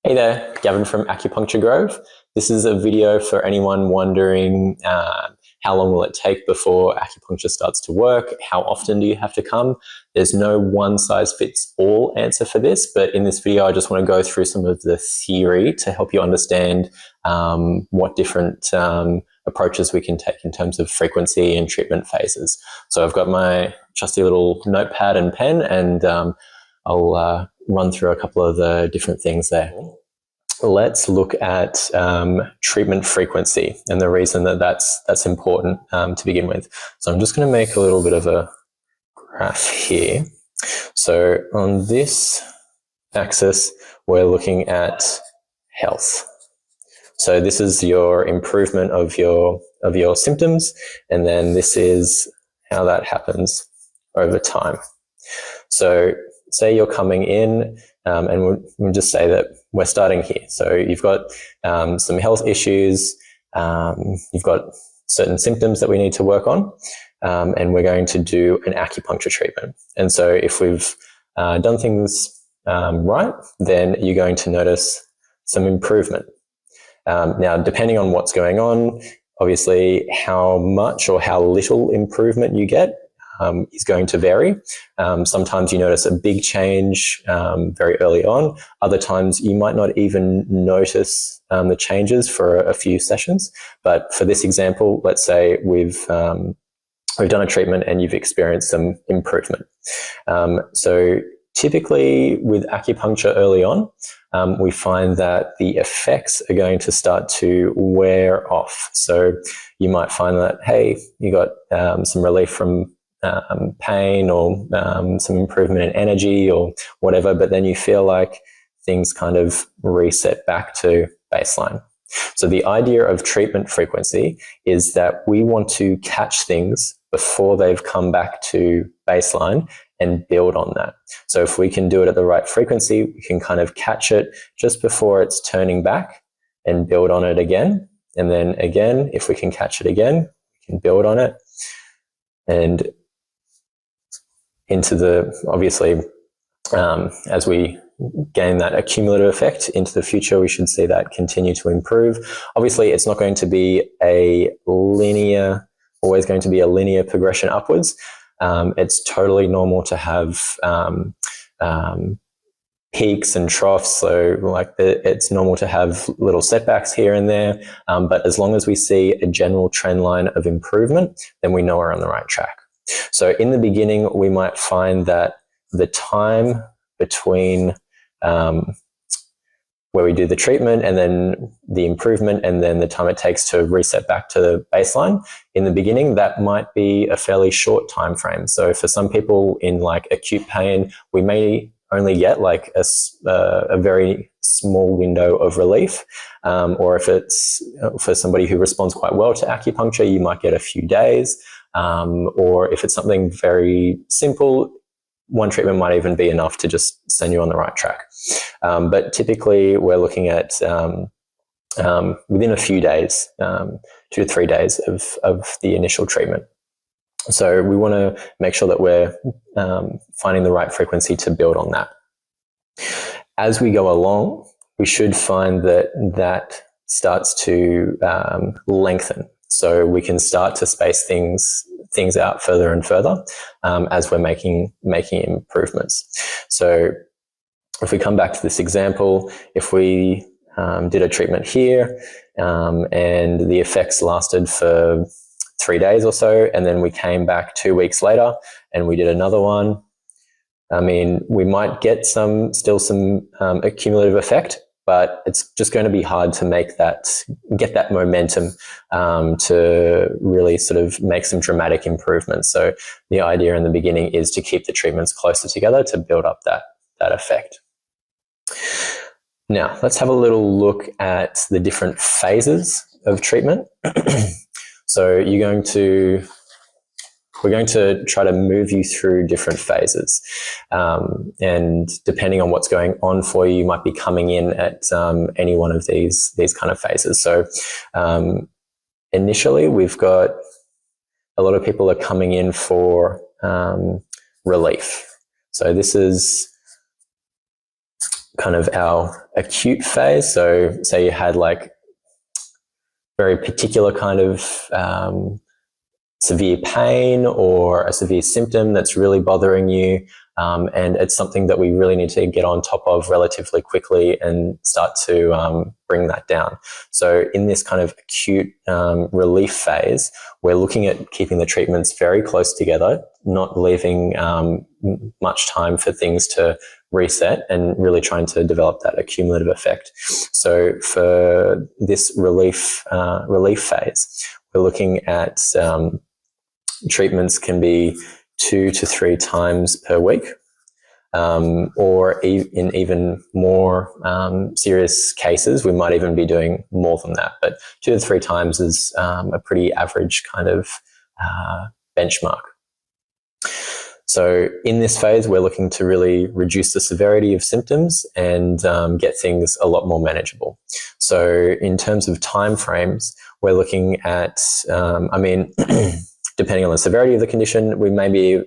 Hey there, Gavin from Acupuncture Grove. This is a video for anyone wondering how long will it take before acupuncture starts to work? How often do you have to come? There's no one-size-fits-all answer for this, but in this video I just want to go through some of the theory to help you understand what different approaches we can take in terms of frequency and treatment phases. So I've got my trusty little notepad and pen, and I'll run through a couple of the different things there. Let's look at treatment frequency and the reason that that's important to begin with. So I'm just going to make a little bit of a graph here. So on this axis, we're looking at health. So this is your improvement of your symptoms, and then this is how that happens over time. So say you're coming in, and we'll just say that we're starting here. So you've got some health issues, you've got certain symptoms that we need to work on, and we're going to do an acupuncture treatment. And so if we've done things right, then you're going to notice some improvement. Now, depending on what's going on, obviously how much or how little improvement you get is going to vary. Sometimes you notice a big change very early on. Other times you might not even notice the changes for a few sessions. But for this example, let's say we've done a treatment and you've experienced some improvement. So typically with acupuncture early on, we find that the effects are going to start to wear off. So you might find that, hey, you got some relief from pain or some improvement in energy or whatever, but then you feel like things kind of reset back to baseline. So the idea of treatment frequency is that we want to catch things before they've come back to baseline and build on that. So if we can do it at the right frequency, we can kind of catch it just before it's turning back and build on it again. And then again, if we can catch it again, we can build on it. And into the, obviously, as we gain that accumulative effect into the future, we should see that continue to improve. Obviously, it's not going to be always going to be a linear progression upwards. It's totally normal to have peaks and troughs. So like it's normal to have little setbacks here and there. But as long as we see a general trend line of improvement, then we know we're on the right track. So in the beginning, we might find that the time between where we do the treatment and then the improvement and then the time it takes to reset back to the baseline, in the beginning, that might be a fairly short time frame. So for some people in like acute pain, we may only get like a very small window of relief. Or if it's for somebody who responds quite well to acupuncture, you might get a few days. Or if it's something very simple, one treatment might even be enough to just send you on the right track. But typically we're looking at within a few days, 2 to 3 days of the initial treatment. So we want to make sure that we're finding the right frequency to build on that. As we go along, we should find that starts to lengthen. So we can start to space things out further and further as we're making improvements. So if we come back to this example, if we did a treatment here and the effects lasted for 3 days or so, and then we came back 2 weeks later and we did another one, I mean, we might get still some accumulative effect, but it's just going to be hard to get that momentum to really sort of make some dramatic improvements. So the idea in the beginning is to keep the treatments closer together to build up that effect. Now, let's have a little look at the different phases of treatment. So we're going to try to move you through different phases. And depending on what's going on for you, you might be coming in at any one of these kind of phases. So initially, we've got a lot of people are coming in for relief. So this is kind of our acute phase. So say you had like very particular kind of severe pain or a severe symptom that's really bothering you, and it's something that we really need to get on top of relatively quickly and start to bring that down. So in this kind of acute relief phase, we're looking at keeping the treatments very close together, not leaving much time for things to reset, and really trying to develop that accumulative effect. So for this relief phase, we're looking at treatments can be 2 to 3 times per week, or in even more serious cases, we might even be doing more than that. But 2 to 3 times is a pretty average kind of benchmark. So in this phase, we're looking to really reduce the severity of symptoms and get things a lot more manageable. So in terms of timeframes, we're looking at, depending on the severity of the condition, we may be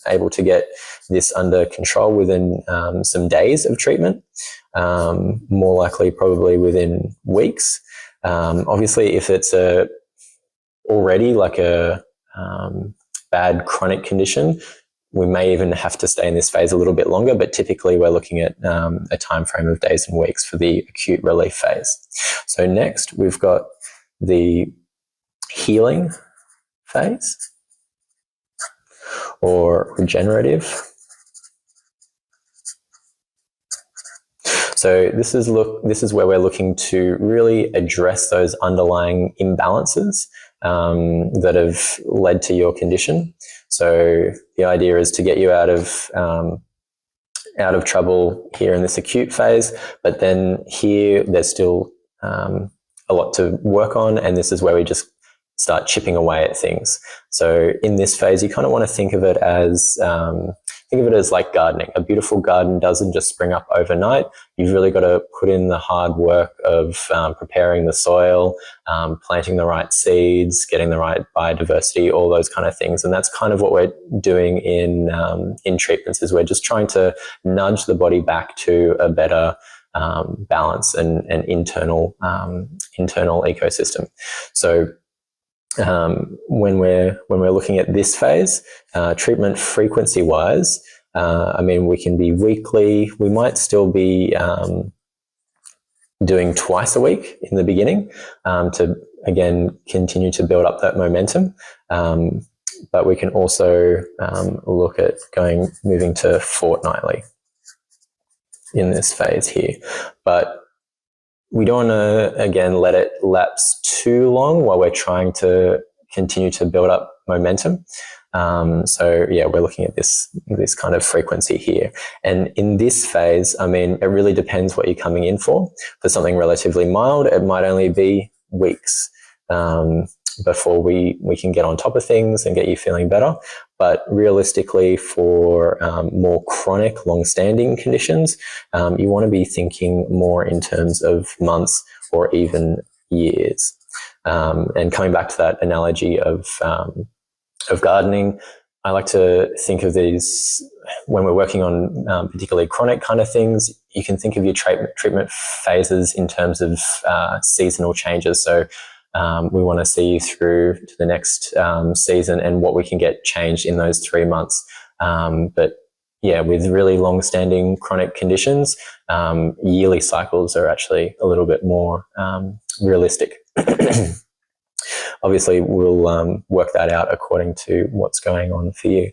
able to get this under control within some days of treatment, more likely probably within weeks. Obviously, if it's already like a bad chronic condition, we may even have to stay in this phase a little bit longer, but typically we're looking at a time frame of days and weeks for the acute relief phase. So next, we've got the healing phase or regenerative. So this is where we're looking to really address those underlying imbalances that have led to your condition. So the idea is to get you out of trouble here in this acute phase, but then here there's still a lot to work on, and this is where we just start chipping away at things. So in this phase, you kind of want to think of it as like gardening. A beautiful garden doesn't just spring up overnight. You've really got to put in the hard work of preparing the soil, planting the right seeds, getting the right biodiversity, all those kind of things. And that's kind of what we're doing in treatments, is we're just trying to nudge the body back to a better balance and internal ecosystem. So when we're looking at this phase, treatment frequency wise, we can be weekly. We might still be doing twice a week in the beginning to again continue to build up that momentum. But we can also look at moving to fortnightly in this phase here. But we don't want to, again, let it lapse too long while we're trying to continue to build up momentum. So yeah, we're looking at this kind of frequency here. And in this phase, it really depends what you're coming in for. For something relatively mild, it might only be weeks before we can get on top of things and get you feeling better. But realistically, for more chronic, long-standing conditions, you want to be thinking more in terms of months or even years. And coming back to that analogy of gardening, I like to think of these when we're working on particularly chronic kind of things. You can think of your treatment phases in terms of seasonal changes. So we want to see you through to the next season and what we can get changed in those 3 months. But yeah, with really long-standing chronic conditions, yearly cycles are actually a little bit more realistic. Obviously, we'll work that out according to what's going on for you.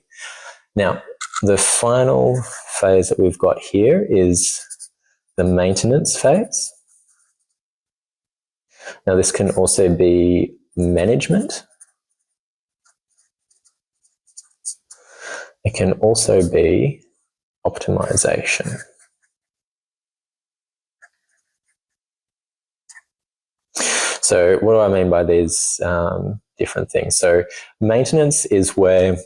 Now, the final phase that we've got here is the maintenance phase. Now, this can also be management. It can also be optimization. So what do I mean by these different things? So maintenance is where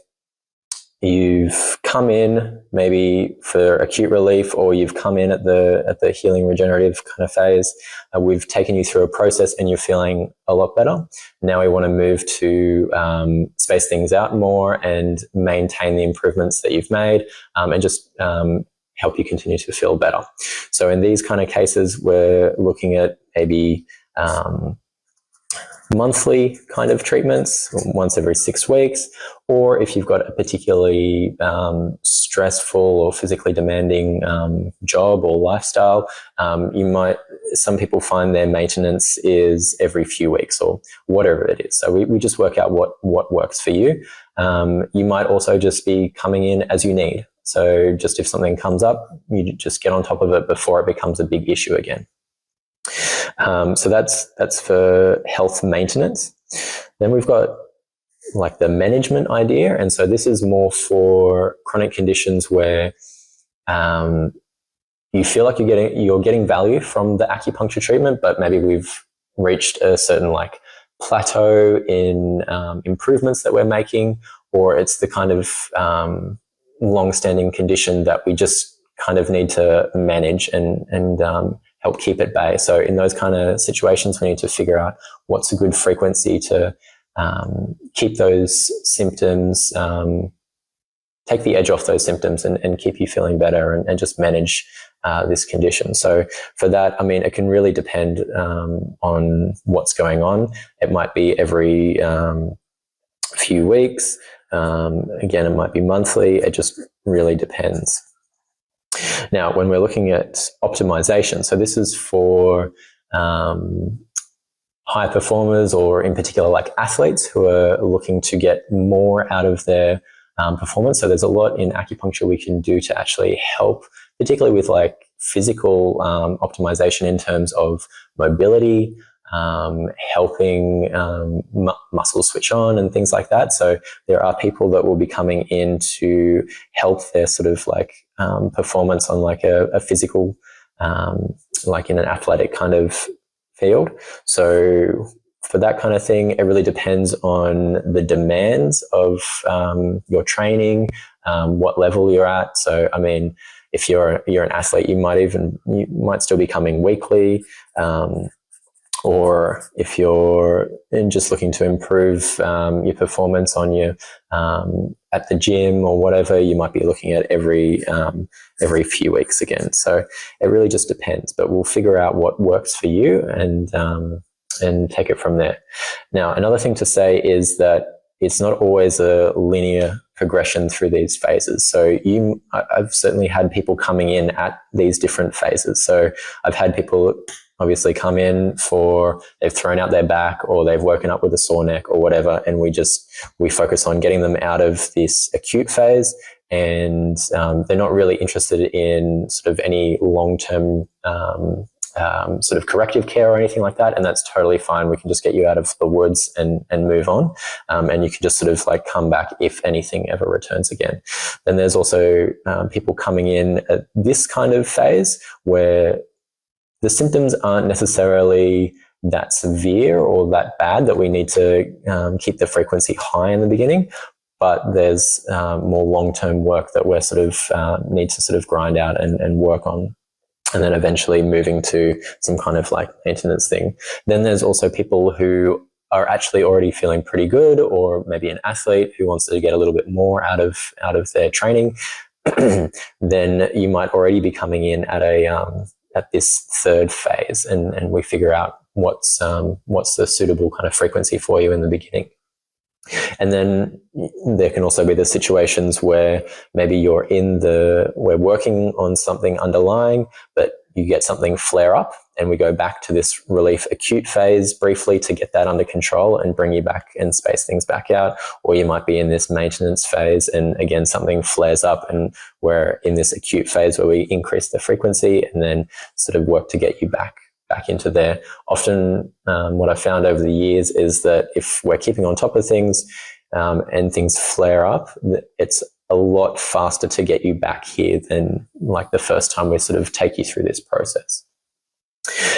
you've come in maybe for acute relief, or you've come in at the healing regenerative kind of phase. We've taken you through a process and you're feeling a lot better. Now we want to move to space things out more and maintain the improvements that you've made, and just help you continue to feel better. So in these kind of cases, we're looking at maybe monthly kind of treatments, once every 6 weeks, or if you've got a particularly stressful or physically demanding job or lifestyle, some people find their maintenance is every few weeks or whatever it is. So we just work out what works for you. You might also just be coming in as you need. So just if something comes up, you just get on top of it before it becomes a big issue again. So that's for health maintenance. Then we've got like the management idea, and so this is more for chronic conditions where you feel like you're getting value from the acupuncture treatment, but maybe we've reached a certain like plateau in improvements that we're making, or it's the kind of long-standing condition that we just kind of need to manage and help keep at bay. So in those kind of situations, we need to figure out what's a good frequency to keep those symptoms, take the edge off those symptoms and keep you feeling better and just manage this condition. So for that, I mean, it can really depend on what's going on. It might be every few weeks. Again, it might be monthly. It just really depends. Now, when we're looking at optimization, so this is for high performers, or in particular like athletes who are looking to get more out of their performance. So there's a lot in acupuncture we can do to actually help, particularly with like physical optimization in terms of mobility, helping muscles switch on and things like that. So there are people that will be coming in to help their sort of like performance on like a physical, like in an athletic kind of field. So for that kind of thing, it really depends on the demands of your training, what level you're at. So, I mean, if you're an athlete, you might still be coming weekly, or if you're just looking to improve your performance on your at the gym or whatever, you might be looking at every few weeks again. So it really just depends, but we'll figure out what works for you and take it from there. Now, another thing to say is that it's not always a linear progression through these phases. So I've certainly had people coming in at these different phases. So I've had people obviously come in they've thrown out their back or they've woken up with a sore neck or whatever, and we focus on getting them out of this acute phase, and they're not really interested in sort of any long-term sort of corrective care or anything like that, and that's totally fine. We can just get you out of the woods and move on, and you can just sort of like come back if anything ever returns again. Then there's also people coming in at this kind of phase where the symptoms aren't necessarily that severe or that bad that we need to keep the frequency high in the beginning, but there's more long-term work that we're sort of need to sort of grind out and work on, and then eventually moving to some kind of like maintenance thing. Then there's also people who are actually already feeling pretty good, or maybe an athlete who wants to get a little bit more out of their training. Then you might already be coming in at this third phase, and we figure out what's the suitable kind of frequency for you in the beginning. And then there can also be the situations where maybe we're working on something underlying, but you get something flare up, and we go back to this relief acute phase briefly to get that under control and bring you back and space things back out. Or you might be in this maintenance phase, and again, something flares up, and we're in this acute phase where we increase the frequency and then sort of work to get you back into there. Often what I've found over the years is that if we're keeping on top of things and things flare up, it's a lot faster to get you back here than like the first time we sort of take you through this process.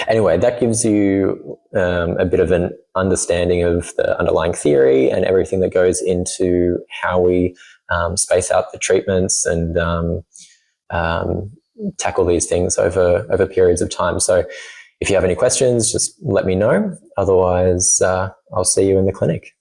Anyway, that gives you a bit of an understanding of the underlying theory and everything that goes into how we space out the treatments and tackle these things over periods of time. So if you have any questions, just let me know. Otherwise, I'll see you in the clinic.